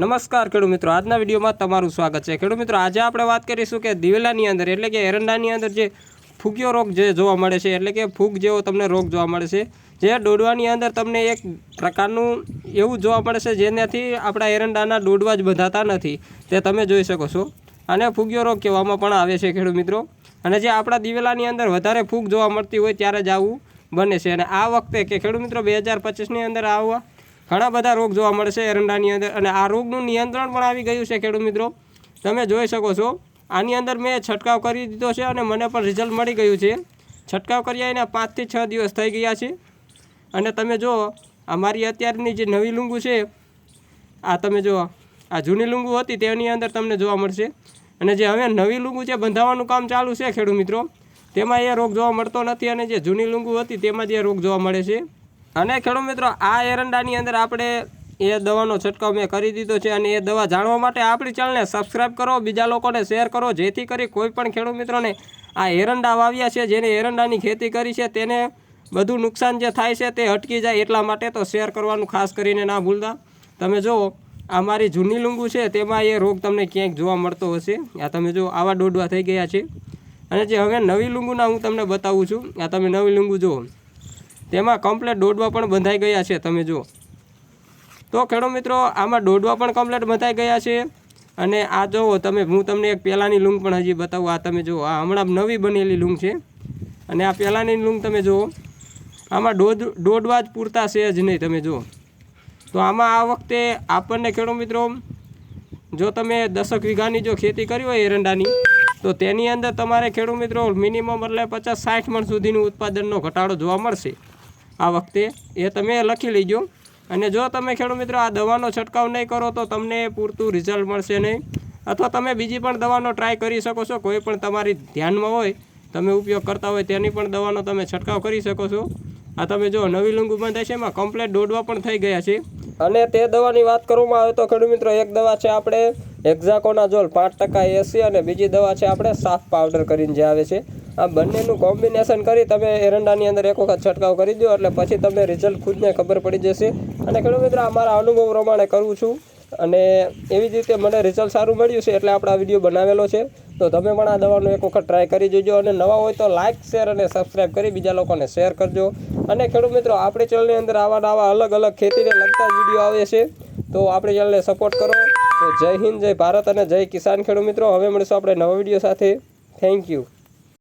નમસ્કાર ખેડૂત મિત્રો, આજના વિડીયોમાં તમારું સ્વાગત છે। ખેડૂત મિત્રો, આજે આપણે વાત કરીશું કે દિવેલાની અંદર એટલે કે એરંડાની અંદર જે ફૂગ્યો રોગ જે જોવા મળે છે એટલે કે ફૂગ જેવો તમને રોગ જોવા મળે છે, જે ડોડવાની અંદર તમને એક પ્રકારનું એવું જોવા મળે છે જેનાથી આપણા એરંડાના ડોડવા જ બંધાતા નથી, તે તમે જોઈ શકો છો। અને ફૂગ્યો રોગ કહેવામાં પણ આવે છે ખેડૂત મિત્રો। અને જે આપણા દિવેલાની અંદર વધારે ફૂગ જોવા મળતી હોય ત્યારે જ આવું બને છે। અને આ વખતે કે ખેડૂત મિત્રો 2025ની અંદર આવા ઘણા બધા રોગ જોવા મળે છે એરંડાની અંદર, અને આ રોગનું નિયંત્રણ પણ આવી ગયું છે ખેડૂત મિત્રો, તમે જોઈ શકો છો। આની અંદર મેં છંટકાવ કરી દીધો છે અને મને પણ રિઝલ્ટ મળી ગયું છે। છંટકાવ કર્યા એના 5 થી 6 દિવસ થઈ ગયા છે। અને તમે જો અમારી અત્યારની જે નવી લૂંગુ છે, આ તમે જો આ જૂની લૂંગુ હતી તેની અંદર તમને જોવા મળશે। અને જે હવે નવી લૂંગુ છે બંધાવવાનું કામ ચાલુ છે ખેડૂત મિત્રો, તેમાં એ રોગ જોવા મળતો નથી, અને જે જૂની લૂંગુ હતી તેમાં જ એ રોગ જોવા મળે છે। અને ખેડૂત મિત્રો, આ એરંડાની અંદર આપણે એ દવાનો છંટકાવ મેં કરી દીધો છે, અને એ દવા જાણવા માટે આપણી ચેનલને સબસ્ક્રાઈબ કરો, બીજા લોકોને શેર કરો, જેથી કરી કોઈ પણ ખેડૂત મિત્રોને આ એરંડા વાવ્યા છે, જેને એરંડાની ખેતી કરી છે, તેને બધું નુકસાન જે થાય છે તે અટકી જાય એટલા માટે તો શેર કરવાનું ખાસ કરીને ના ભૂલતા। તમે જુઓ આ મારી જૂની લૂંગુ છે તેમાં એ રોગ તમને ક્યાંક જોવા મળતો હશે। આ તમે જો આવા ડોડવા થઈ ગયા છે। અને જે હવે નવી લૂંગુના હું તમને બતાવું છું, આ તમે નવી લૂંગુ જુઓ, તેમાં કમ્પ્લેટ ડોડવા પણ બંધાઈ ગયા છે, તમે જુઓ। તો ખેડૂત મિત્રો, આમાં ડોડવા પણ કમ્પ્લેટ બંધાઈ ગયા છે। અને આ જુઓ તમે, હું તમને એક પહેલાંની લૂંગ પણ હજી બતાવું। આ તમે જુઓ, આ હમણાં નવી બનેલી લૂંગ છે, અને આ પહેલાંની લૂંગ તમે જુઓ, આમાં ડોડવા જ પૂરતા છે જ નહીં, તમે જુઓ। તો આમાં આ વખતે આપણને ખેડૂત મિત્રો, જો તમે 10 વીઘાની જો ખેતી કરી હોય એરંડાની, તો તેની અંદર તમારે ખેડૂત મિત્રો મિનિમમ એટલે 50-60 મણ સુધીનું ઉત્પાદનનો ઘટાડો જોવા મળશે આ વખતે, એ તમે લખી લેજો। અને જો તમે ખેડૂત મિત્રો આ દવાનો છંટકાવ નહીં કરો તો તમને પૂરતું રિઝલ્ટ મળશે નહીં, અથવા તમે બીજી પણ દવાનો ટ્રાય કરી શકો છો, કોઈ પણ તમારી ધ્યાનમાં હોય તમે ઉપયોગ કરતા હોય તેની પણ દવાનો તમે છંટકાવ કરી શકો છો। આ તમે જો નવી લૂંગુ બંધાય છે, એમાં કમ્પ્લેટ ડોડવા પણ થઈ ગયા છે। અને તે દવાની વાત કરવામાં આવે તો ખેડૂત મિત્રો, એક દવા છે આપણે હેક્ઝાકોનાઝોલ 5% એસી, અને બીજી દવા છે આપણે સાફ પાવડર કરીને જે આવે છે। આ બંનેનું કોમ્બિનેશન કરી તમે એરંડાની અંદર એક વખત છંટકાવ કરી દો એટલે પછી તમને રિઝલ્ટ ખુદને ખબર પડી જશે। અને ખેડૂત મિત્રો, અમારા અનુભવ પ્રમાણે કરું છું, અને એવી જ રીતે મને રિઝલ્ટ સારું મળ્યું છે એટલે આપણે આ વિડીયો બનાવેલો છે। તો તમે પણ આ દવાનો એક વખત ટ્રાય કરી જોજો, અને નવા હોય તો લાઇક, શેર અને સબસ્ક્રાઈબ કરી બીજા લોકોને શેર કરજો। અને ખેડૂત મિત્રો, આપણી ચેનલની અંદર આવા અલગ અલગ ખેતીને લગતા વિડીયો આવે છે, તો આપણી ચેનલને સપોર્ટ કરો। તો જય હિન્દ, જય ભારત અને જય કિસાન ખેડૂત મિત્રો। હવે મળીશું આપણે નવા વિડીયો સાથે। Thank you.